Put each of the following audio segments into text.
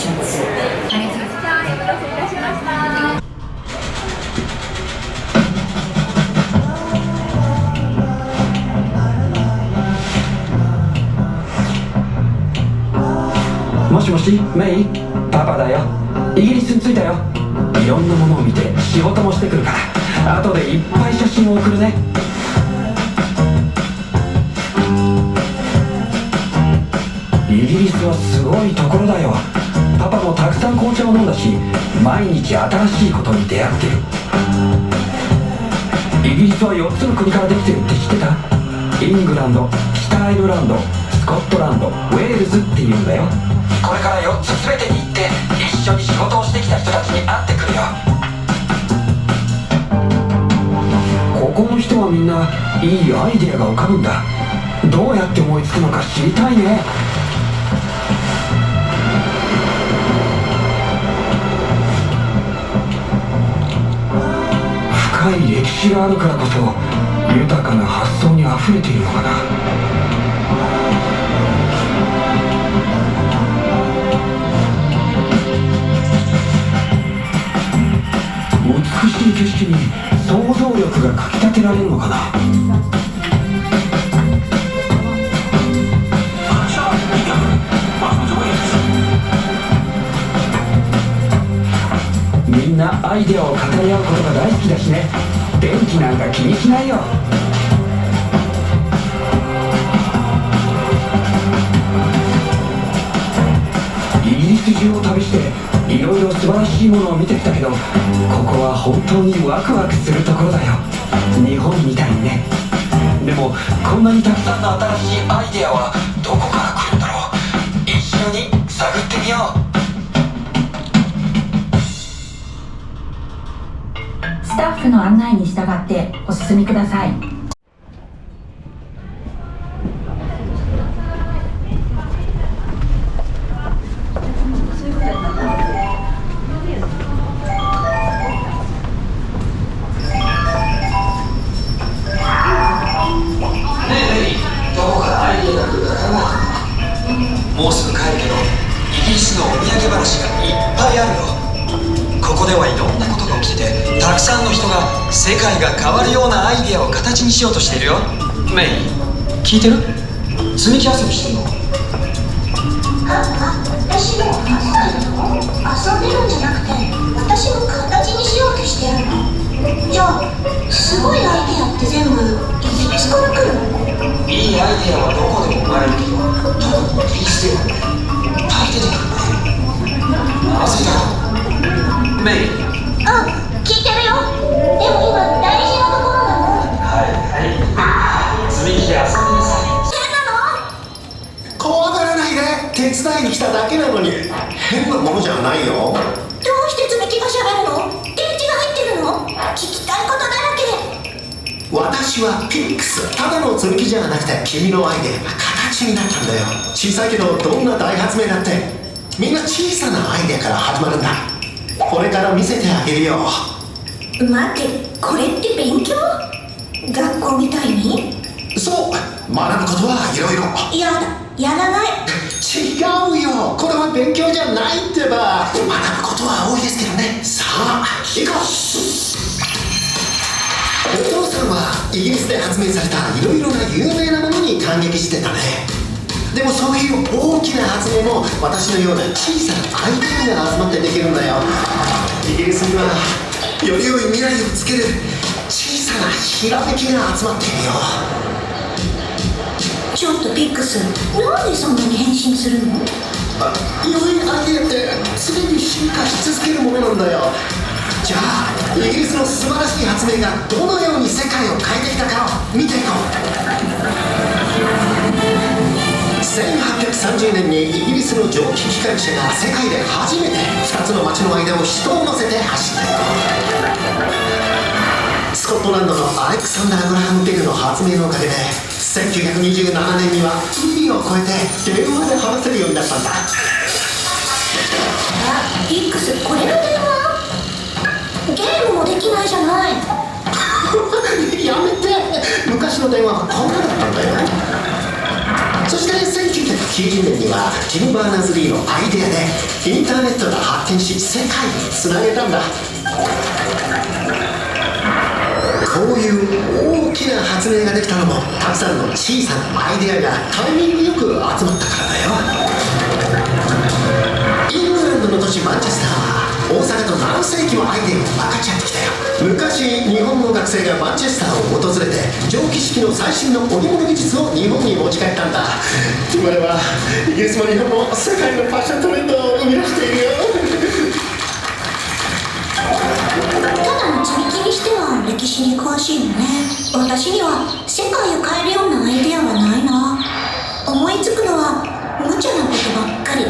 シャツ。ありがとうございます。じゃあお待たせいたしました。もしもし、メイ、パパだよ。イギリスに着いたよ。いろんなものを見て仕事もしてくるから後でいっぱい写真を送るね。イギリスはすごいところだよ。パパもたくさん紅茶を飲んだし、毎日新しいことに出会ってる。イギリスは4つの国からできてるって知ってた？イングランド、北アイルランド、スコットランド、ウェールズっていうんだよ。これから4つ全てに行って一緒に仕事をしてきた人たちに会ってくるよ。ここの人はみんないいアイデアが浮かぶんだ。どうやって思いつくのか知りたいね。深い歴史があるからこそ豊かな発想にあふれているのかな。美しい景色に想像力がかきたてられるのかな。みんなアイデアを語り合うことが大好きだしね。電気なんか気にしないよ。イギリス中を旅していろいろ素晴らしいものを見てきたけど、ここは本当にワクワクするところだよ。日本みたいにね。でもこんなにたくさんの新しいアイデアはどこから来るんだろう。一緒に探ってみよう。スタッフの案内に従ってお進みください。もうすぐ帰るけど、イギリスのお土産話がいっぱいあるよ。ここではいろんなことが起きてて、たくさんの人が世界が変わるようなアイデアを形にしようとしているよ。メイ、聞いてる？積み木遊びしてるの？私も遊んでるんじゃなくて、私も形にしようとしてるの。じゃあすごいアイデアって全部イギリスから来るの？いいアイデアはどこでも生まれるけど、特にイギリスではね、いっぱい出てくるね。まずいだろ。メイ。聞いてるよ。でも今大事なところなの。はい積み木で遊んでなさい。怖がらないで。手伝いに来ただけなのに変なものじゃないよ。どうして積み木が喋るの？電池が入ってるの？聞きたいことだらけ。私はピックス。ただの積み木じゃなくて君のアイデアが形になったんだよ。小さいけどどんな大発明だってみんな小さなアイデアから始まるんだ。これから見せてあげるよ。待って、これって勉強？学校みたいに？そう、学ぶことはいろいろ。やだ、やらない。違うよ、これは勉強じゃないってば。学ぶことは多いですけどね。さあ行こう。お父さんはイギリスで発明されたいろいろな有名なものに感激してたね。でもそういう大きな発明も私のような小さなアイデアが集まってできるんだよ。イギリスにはより良い未来をつける小さなひらめきが集まっているよ。ちょっとピックス、なんでそんなに変身するの？良いアイデアって常に進化し続けるものなんだよ。じゃあイギリスの素晴らしい発明がどのように世界を変えてきたかを見ていこう。1830年にイギリスの蒸気機関車が世界で初めて2つの街の間を人を乗せて走ったよ。スコットランドのアレクサンダー・グラハム・ベルの発明のおかげで1927年には海を越えて電話で話せるようになったんだ。ピックス、これの電話？ゲームもできないじゃない。やめて。昔の電話はこんなだったんだよ。そして1990年にはティム・バーナーズ・リーのアイデアでインターネットが発展し世界につなげたんだ。こういう大きな発明ができたのもたくさんの小さなアイデアがタイミングよく集まったからだよ。イングランドの都市マンチェスターは大阪と何世紀もアイデアを分かち合ってきたよ。昔日本の学生がマンチェスターを訪れて蒸気式の最新の織物技術を日本に持ち帰ったんだ。今ではイギリスも日本も世界のファッショントレンドを生み出しているよ。ただの積み木にしては歴史に詳しいのね。私には世界を変えるようなアイデアはないな。思いつくのは無茶なことばっかり。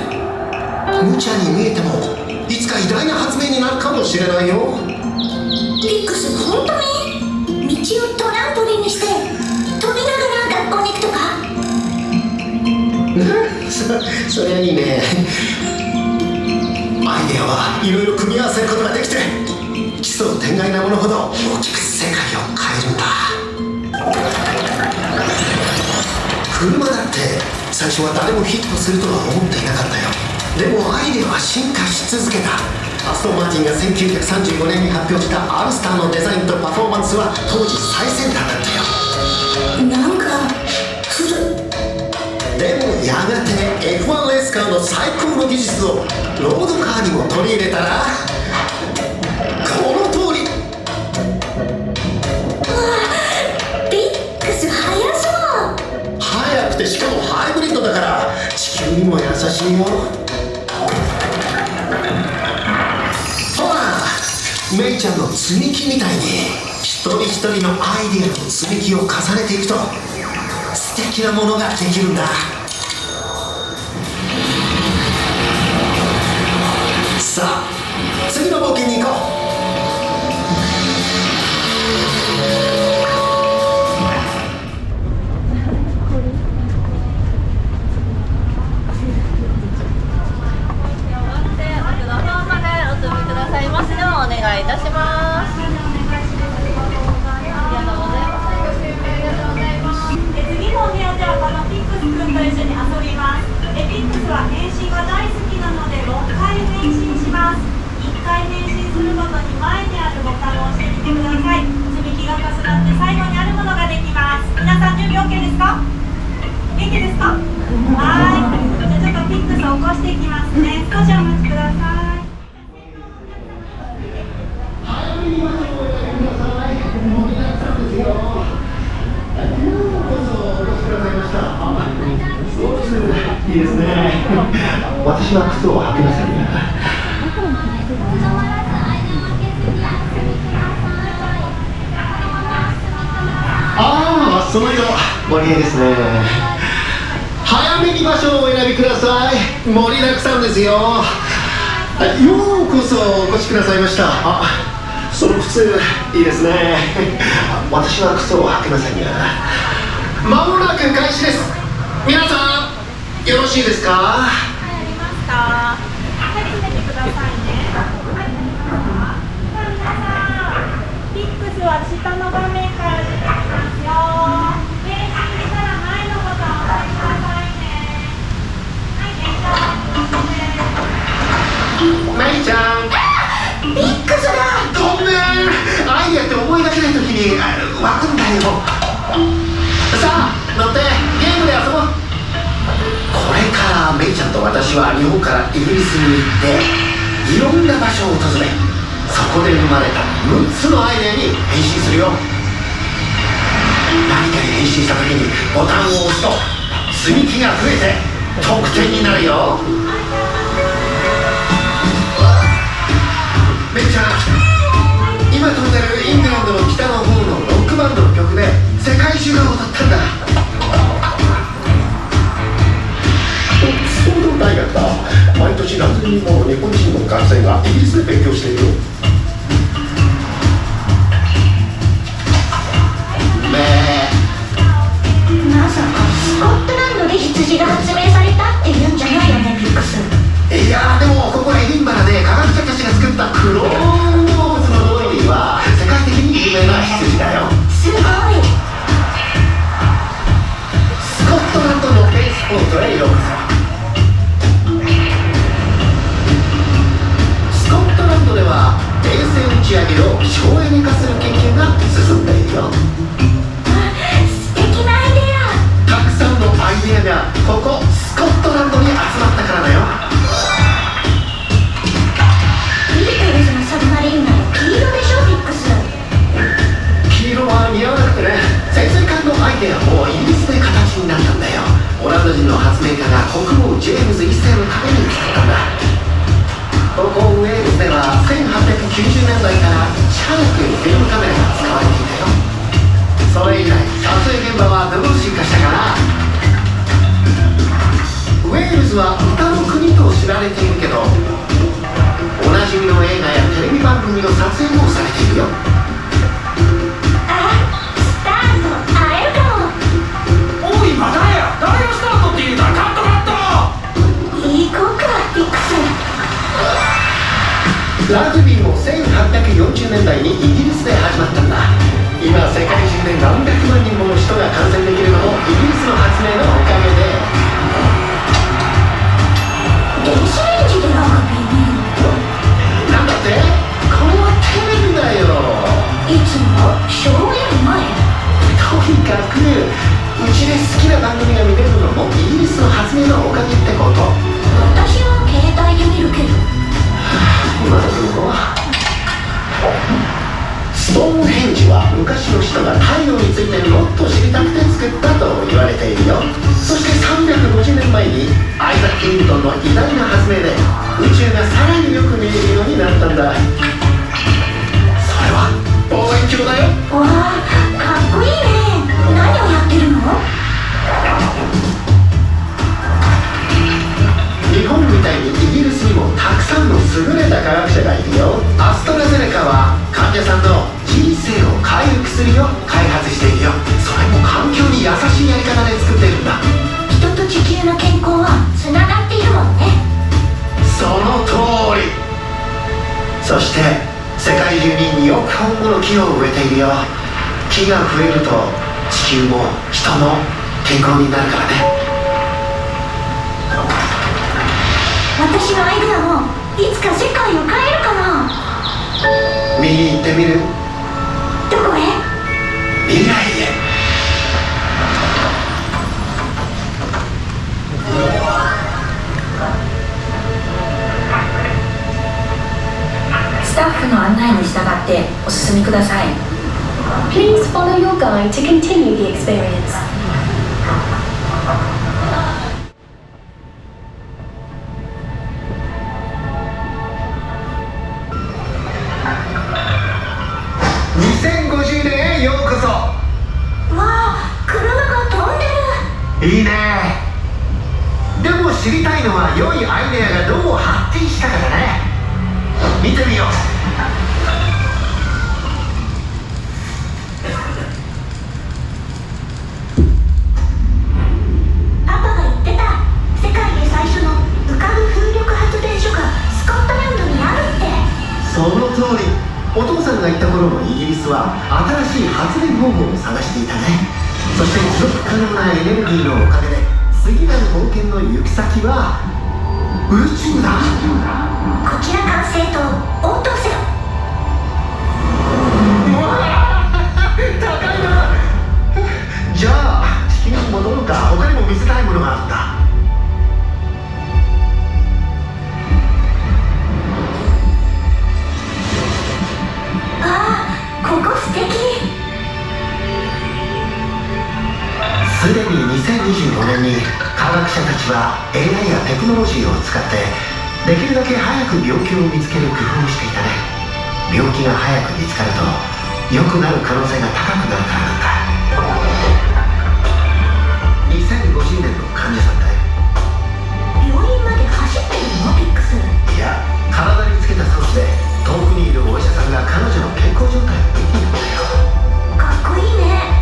無茶に見えてもいつか偉大な発明になるかもしれないよ。ピックス、本当に道をトランポリンにして飛びながら学校に行くとかそりゃいいね。アイデアはいろいろ組み合わせることができて奇想天外なものほど大きく世界を変えるんだ。車だって最初は誰もヒットするとは思っていなかったよ。でもアイデアは進化し続けた。アストンマーティンが1935年に発表したアルスターのデザインとパフォーマンスは当時最先端だったよ。なんか古っ。でもやがて F1 レースカーの最高の技術をロードカーにも取り入れたらこの通り。ビックス速そう。速くてしかもハイブリッドだから地球にも優しいよ。ほらメイちゃんの積み木みたいに一人一人のアイデアの積み木を重ねていくと素敵なものができるんだ。さあ次の冒険に行こう。お願いいたします。次のお部屋ではこのピックス君と一緒に遊びます。ピックスは変身が大好きなので6回変身します。1回変身するごとに前にあるボタンを押してみてください。積み木が重なって最後にあるものができます。皆さん準備 OK ですか？元気ですか？はい。じゃあちょっとピックスを起こしていきますね。少しお待ちください。いいですね。私は靴を履きませんね。ああ、その色お似合いですね。早めに場所をお選びください。盛りだくさんですよ。ようこそお越しくださいました。あ、その靴いいですね。私は靴を履きませんが。まもなく開始です。皆さんよろしいですか？入りました。はい、閉めてくださいね。さあ皆さん、ピックスは下の画面から出てきますよ。変身したら前のボタンを押してくださいね。はい、メイちゃん。ビックスだ。ごめん。アイデアって思いがけない時に湧くんだよ。さあ乗ってゲームで遊ぼう。これからメイちゃんと私は日本からイギリスに行っていろんな場所を訪れそこで生まれた6つのアイデアに変身するよ。何かに変身した時にボタンを押すと積み木が増えて得点になるよ。メイちゃん、今飛んでるイングランドの北の方のロックバンドの曲で世界中が踊ったんだ。オックスフォード大学だ。毎年夏にも日本人の学生がイギリスで勉強しているよ。まさかスコットランドで羊が発明されたって言うんじゃないよね、ピックス。いやーでもここエディンバラで科学者たちが作ったクローン動物のロイは世界的に有名な羊だよ。すごい。スコットランドのベースるよ。あ、スターと会えるかも。おいまたや、誰がスタートって言うたらカットカット。行こうかピックス。ラグビーも1840年代にイギリスで始まったんだ。今世界中で何百万人もの人が観戦できるのもイギリスの発明のおかげで。電子レンジでラグビー見るの？なんだって？これはテレビだよ。いつも昭和より前。とにかくうちで好きな番組が見れるのもイギリスの発明のおかげってこと。私は携帯で見るけど。今のところストーンヘンジは昔の人が太陽についてもっと知りたくて作ったと言われているよ。そして350年前にアイザック・ニュートンの偉大な発明で宇宙がさらによく見えるようになったんだ。それは望遠鏡だよ。わあ、かっこいいね。何をやってるの？日本みたいにイギリスにもたくさんの優れた科学者がいるよ。アストラゼネカは患者さんの人生を変える薬を開発しているよ。それも環境に優しいやり方で作っているんだ。人と地球の健康はつながっているもんね。その通り。そして世界中に2億本もの木を植えているよ。木が増えると地球も人も健康になるからね。私のアイデアもいつか世界を変えるかな。見に行ってみる？どこへ？未来へ。スタッフの案内に従ってお進みください。 Please follow your guide to continue the experience. 2050年へようこそ。わあ、車が飛んでる。いいね。でも知りたいのは良いアイデアがどう発展したかだね。見てみよう。パパが言ってた。世界で最初の浮かぶ風力発電所がスコットランドにあるって。その通り。お父さんが言った頃のイギリスは新しい発電方法を探していたね。そして持続可能なエネルギーのおかげで次なる冒険の行き先は宇宙だ。こちら管制塔応答せろ。うわー高いな。じゃあ地球に戻るか。他にも見せたいものがあるんだ。ここ素敵。すでに2025年に科学者たちは AI やテクノロジーを使ってできるだけ早く病気を見つける工夫をしていたね。病気が早く見つかると良くなる可能性が高くなるからなんだ。2050年の患者さんだよ。病院まで走ってるのピックス？いや、体につけた装置で遠くにいるお医者さんが彼女の健康状態を見ているんだよ。かっこいいね。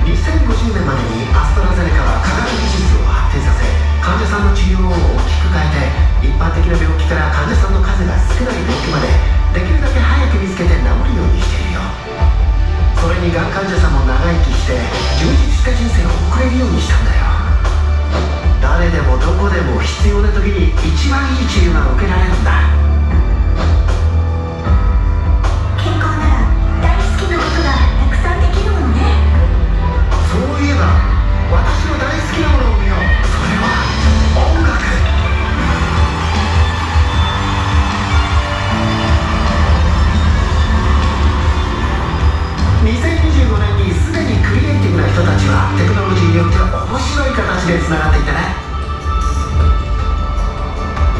2050年までにアストラゼネカは科学技術を発展させ患者さんの治療を大きく変えて一般的な病気から患者さんの数が少ない病気までできるだけ早く見つけて治るようにしているよ。それにがん患者さんも長生きして充実した人生を送れるようにしたんだよ。誰でもどこでも必要な時に一番いい治療が受けられるんだ。健康なら大好きなことがたくさんできるものね。そういえば私の大好きなものを見よう。それは音楽。2025年にすでにクリエイティブな人たちはテクノロジーによって面白い形でつながっていたね。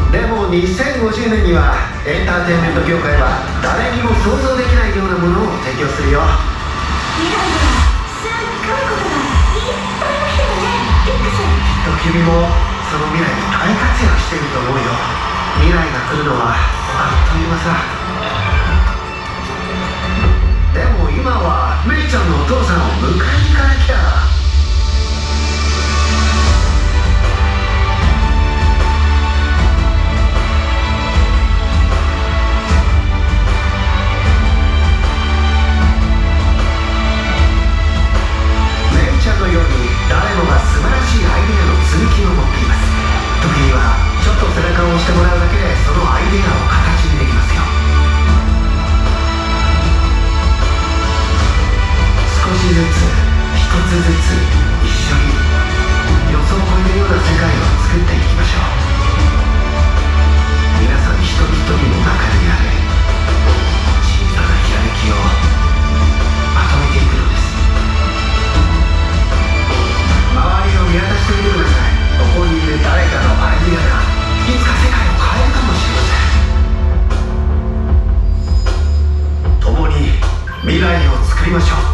でも2050年にはエンターテインメント業界は誰にも想像できないようなものを提供するよ。未来ではすっごいことがいっぱい起きてるねピックス。きっと君もその未来に大活躍していると思うよ。未来が来るのはあっという間さ。今はメイちゃんのお父さんを迎えに行かなきゃ。メイちゃんのように誰もが素晴らしいアイデアの積み木を持っています。時にはちょっと背中を押してもらうだけでそのアイデアを形にできますよ。少しずつ一つずつ一緒に予想を超えるような世界を作っていきましょう。皆さん一人一人の中にある小さなひらめきをまとめていくのです。周りを見渡してみてください。ここにいる誰かのアイデアがいつか世界を変えるかもしれません。共に未来を作りましょう。